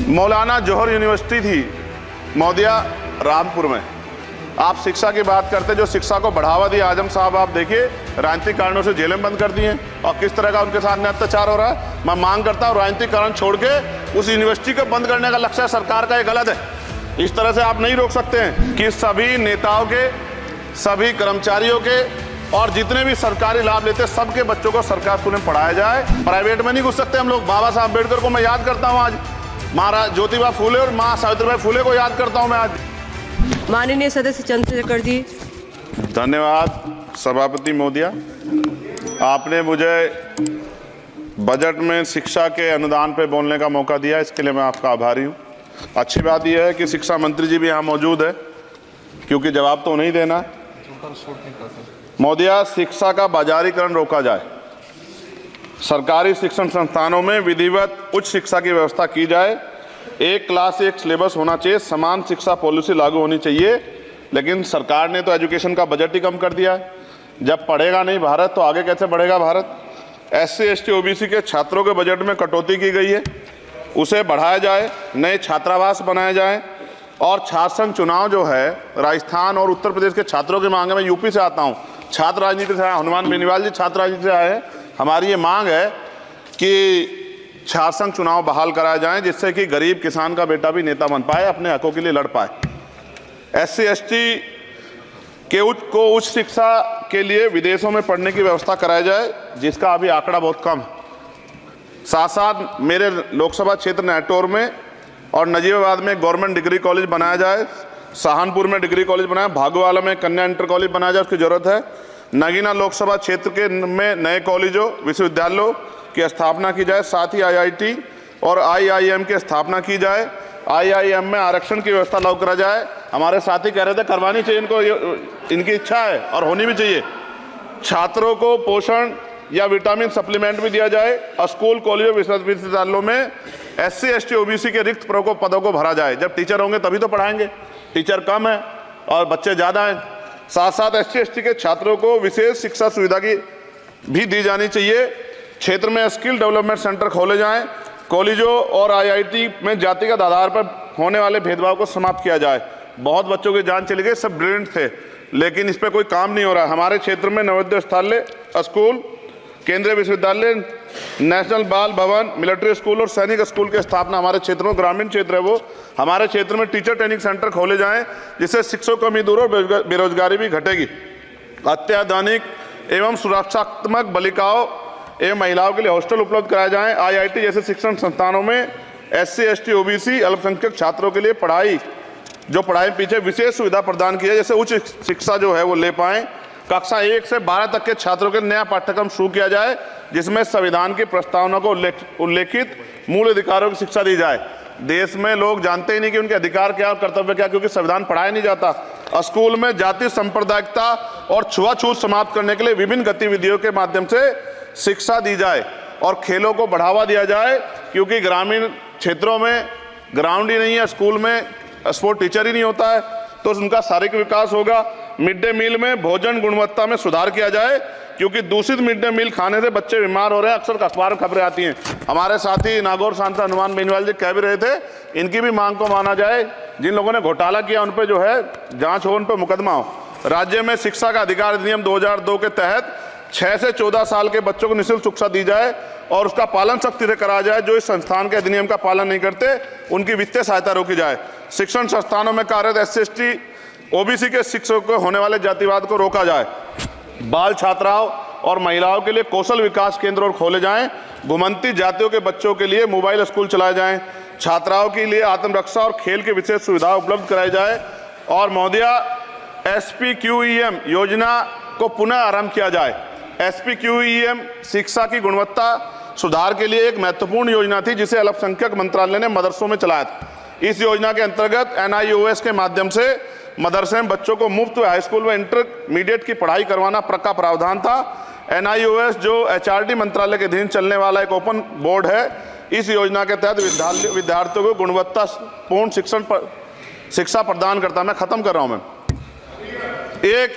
मौलाना जौहर university थी मौदिया रामपुर में। आप शिक्षा की बात करते, जो शिक्षा को बढ़ावा दिया आजम साहब, आप देखिए राजनीतिक कारणों से जेलें बंद कर दी हैं और किस तरह का उनके साथ अत्याचार हो रहा है। मैं मांग करता हूँ राजनीतिक कारण छोड़ के उस यूनिवर्सिटी को बंद करने का लक्ष्य सरकार का ये गलत है। इस तरह से आप नहीं रोक सकते हैं कि सभी नेताओं के, सभी कर्मचारियों के और जितने भी सरकारी लाभ लेते हैं सबके बच्चों को सरकारी स्कूल में पढ़ाया जाए। प्राइवेट में नहीं घुस सकते हम लोग। बाबा साहब अम्बेडकर को मैं याद करता हूँ, आज महाराज ज्योतिबा फूले और माँ सावित्रीबाई फूले को याद करता हूँ मैं आज। माननीय सदस्य चंद्रशेखर जी। धन्यवाद सभापति महोदया, आपने मुझे बजट में शिक्षा के अनुदान पे बोलने का मौका दिया, इसके लिए मैं आपका आभारी हूँ। अच्छी बात यह है कि शिक्षा मंत्री जी भी यहाँ मौजूद है, क्योंकि जवाब तो नहीं देना। महोदया, शिक्षा का बाजारीकरण रोका जाए, सरकारी शिक्षण संस्थानों में विधिवत उच्च शिक्षा की व्यवस्था की जाए, एक क्लास एक सिलेबस होना चाहिए, समान शिक्षा पॉलिसी लागू होनी चाहिए। लेकिन सरकार ने तो एजुकेशन का बजट ही कम कर दिया है। जब पढ़ेगा नहीं भारत तो आगे कैसे बढ़ेगा भारत। SC ST OBC के छात्रों के बजट में कटौती की गई है, उसे बढ़ाया जाए, नए छात्रावास बनाए जाए और छात्र संघ चुनाव जो है राजस्थान और उत्तर प्रदेश के छात्रों की मांग है। मैं यूपी से आता हूँ, छात्र राजनीति से आया, हनुमान बेनीवाल जी छात्र राजनीति से आए हैं। हमारी ये मांग है कि छात्र संघ चुनाव बहाल कराए जाएं, जिससे कि गरीब किसान का बेटा भी नेता बन पाए, अपने हकों के लिए लड़ पाए। SC ST के उच्च शिक्षा के लिए विदेशों में पढ़ने की व्यवस्था कराई जाए, जिसका अभी आंकड़ा बहुत कम है। साथ साथ मेरे लोकसभा क्षेत्र नैटौर में और नजीबाबाद में गवर्नमेंट डिग्री कॉलेज बनाया जाए, सहारनपुर में डिग्री कॉलेज बनाया, भागोवाला में कन्या इंटर कॉलेज बनाया जाए, उसकी जरूरत है। नगीना लोकसभा क्षेत्र के में नए कॉलेजों विश्वविद्यालयों की स्थापना की जाए, साथ ही IIT और IIM की स्थापना की जाए। IIM में आरक्षण की व्यवस्था लागू करा जाए। हमारे साथी कह रहे थे करवानी चाहिए इनको, इनकी इच्छा है और होनी भी चाहिए। छात्रों को पोषण या विटामिन सप्लीमेंट भी दिया जाए। स्कूल कॉलेजों विश्वविद्यालयों में SC ST OBC के रिक्त पदों को भरा जाए। जब टीचर होंगे तभी तो पढ़ाएंगे, टीचर कम है और बच्चे ज़्यादा हैं। साथ साथ SC ST के छात्रों को विशेष शिक्षा सुविधा की भी दी जानी चाहिए। क्षेत्र में स्किल डेवलपमेंट सेंटर खोले जाएं। कॉलेजों और IIT में जातिगत आधार पर होने वाले भेदभाव को समाप्त किया जाए। बहुत बच्चों की जान चली गई, सब ब्रिलियंट थे, लेकिन इस पर कोई काम नहीं हो रहा। हमारे क्षेत्र में नवोदय विद्यालय स्कूल, केंद्रीय विश्वविद्यालय, नेशनल बाल भवन, मिलिट्री स्कूल और सैनिक स्कूल की स्थापना हमारे क्षेत्र में, ग्रामीण क्षेत्र है वो, हमारे क्षेत्र में टीचर ट्रेनिंग सेंटर खोले जाएं, जिससे शिक्षकों की कमी दूर और बेरोजगारी भी घटेगी। अत्याधुनिक एवं सुरक्षात्मक बालिकाओं एवं महिलाओं के लिए हॉस्टल उपलब्ध कराए जाएं। IIT जैसे शिक्षण संस्थानों में SC ST OBC अल्पसंख्यक छात्रों के लिए पढ़ाई पीछे विशेष सुविधा प्रदान की है, जैसे उच्च शिक्षा जो है वो ले पाएं। कक्षा 1 से 12 तक के छात्रों के नया पाठ्यक्रम शुरू किया जाए, जिसमें संविधान की प्रस्तावना को उल्लेखित मूल अधिकारों की शिक्षा दी जाए। देश में लोग जानते ही नहीं कि उनके अधिकार क्या और कर्तव्य क्या, क्योंकि संविधान पढ़ाया नहीं जाता। स्कूल में जाति सांप्रदायिकता और छुआछूत समाप्त करने के लिए विभिन्न गतिविधियों के माध्यम से शिक्षा दी जाए और खेलों को बढ़ावा दिया जाए, क्योंकि ग्रामीण क्षेत्रों में ग्राउंड ही नहीं है, स्कूल में स्पोर्ट टीचर ही नहीं होता है, तो उनका शारीरिक विकास होगा। मिड डे मील में भोजन गुणवत्ता में सुधार किया जाए, क्योंकि दूषित मिड डे मील खाने से बच्चे बीमार हो रहे हैं, अक्सर अखबार में खबरें आती हैं। हमारे साथी नागौर सांसद हनुमान बेनीवाल जी कह भी रहे थे, इनकी भी मांग को माना जाए। जिन लोगों ने घोटाला किया उन पर जो है जांच हो, उन पर मुकदमा हो। राज्य में शिक्षा का अधिकार अधिनियम 2002 के तहत 6 से 14 साल के बच्चों को निःशुल्क शिक्षा दी जाए और उसका पालन सख्ती से कराया जाए। जो इस संस्थान के अधिनियम का पालन नहीं करते उनकी वित्तीय सहायता रोकी जाए। शिक्षण संस्थानों में कार्यरत SC ST OBC के शिक्षकों को होने वाले जातिवाद को रोका जाए। बाल छात्राओं और महिलाओं के लिए कौशल विकास केंद्र और खोले जाएं। घुमंती जातियों के बच्चों के लिए मोबाइल स्कूल चलाए जाएं। छात्राओं के लिए आत्मरक्षा और खेल की विशेष सुविधा उपलब्ध कराई जाए। और महोदया, SPQEM योजना को पुनः आरंभ किया जाए। SPQEM शिक्षा की गुणवत्ता सुधार के लिए एक महत्वपूर्ण योजना थी, जिसे अल्पसंख्यक मंत्रालय ने मदरसों में चलाया था। इस योजना के अंतर्गत NIOS के माध्यम से मदरसे में बच्चों को मुफ्त हाई स्कूल व इंटरमीडिएट की पढ़ाई करवाना का प्रावधान था। NIOS जो HRD मंत्रालय के अधीन चलने वाला एक ओपन बोर्ड है, इस योजना के तहत विद्यार्थियों को गुणवत्तापूर्ण शिक्षा प्रदान करता। मैं खत्म कर रहा हूं। मैं एक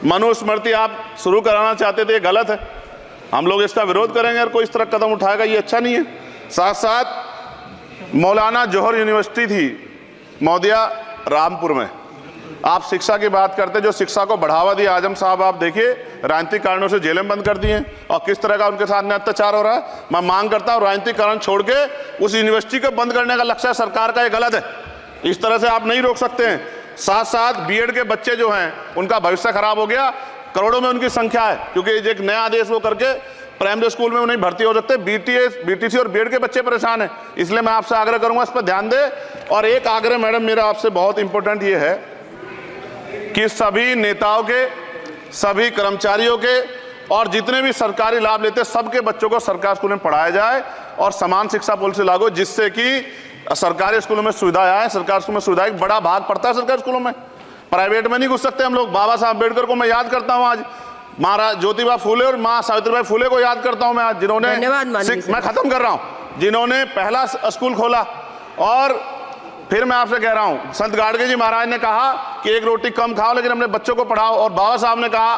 मनुस्मृति आप शुरू कराना चाहते थे, ये गलत है। हम लोग इसका विरोध करेंगे और कोई इस तरह कदम उठाएगा, ये अच्छा नहीं है। साथ साथ मौलाना जोहर यूनिवर्सिटी थी मौदिया रामपुर में। आप शिक्षा की बात करते, जो शिक्षा को बढ़ावा दिया आजम साहब, आप देखिए राजनीतिक कारणों से जेलें बंद कर दी हैं और किस तरह का उनके साथ में अत्याचार हो रहा है। मैं मांग करता हूं राजनीतिक कारण छोड़ के उस यूनिवर्सिटी को बंद करने का लक्ष्य सरकार का ये गलत है। इस तरह से आप नहीं रोक सकते हैं। साथ साथ बीएड के बच्चे जो हैं उनका भविष्य खराब हो गया, करोड़ों में उनकी संख्या है, क्योंकि एक नया आदेश वो करके प्राइमरी स्कूल में वो नहीं भर्ती हो सकते। बीटीसी और बीएड के बच्चे परेशान हैं। इसलिए मैं आपसे आग्रह करूंगा इस पर ध्यान दें। और एक आग्रह मैडम मेरा आपसे बहुत इंपॉर्टेंट ये है कि सभी नेताओं के, सभी कर्मचारियों के और जितने भी सरकारी लाभ लेते हैं सबके बच्चों को सरकारी स्कूल में पढ़ाया जाए और समान शिक्षा पॉलिसी लागू हो, जिससे कि सरकारी स्कूलों में सुविधाएं आए। सरकारी स्कूल में सुविधाएं बड़ा भाग पड़ता है सरकारी स्कूलों में, प्राइवेट में नहीं घुस सकते हम लोग। बाबा साहब अम्बेडकर को मैं याद करता हूं आज, महाराज ज्योतिबा फूले और मां सावित्रीबाई फुले को याद करता हूं मैं आज, जिन्होंने, मैं खत्म कर रहा हूं, जिन्होंने पहला स्कूल खोला। और फिर मैं आपसे कह रहा हूं, संत गाडगे जी महाराज ने कहा कि एक रोटी कम खाओ लेकिन अपने बच्चों को पढ़ाओ। और बाबा साहब ने कहा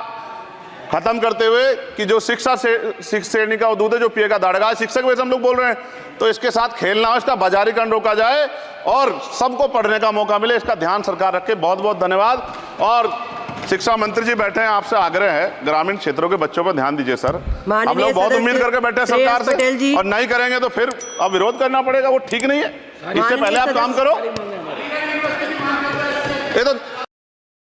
खत्म करते हुए कि जो शिक्षा श्रेणी का दूध है जो पिएगा दाड़ेगा। शिक्षक वैसे हम लोग बोल रहे हैं, तो इसके साथ खेलना हो, इसका बाजारीकरण रोका जाए और सबको पढ़ने का मौका मिले, इसका ध्यान सरकार रखे। बहुत बहुत धन्यवाद। और शिक्षा मंत्री जी बैठे हैं, आपसे आग्रह है ग्रामीण क्षेत्रों के बच्चों पर ध्यान दीजिए सर। हम लोग बहुत उम्मीद करके बैठे हैं सरकार से, और नहीं करेंगे तो फिर अब विरोध करना पड़ेगा, वो ठीक नहीं है। इससे पहले आप काम करो। ये तो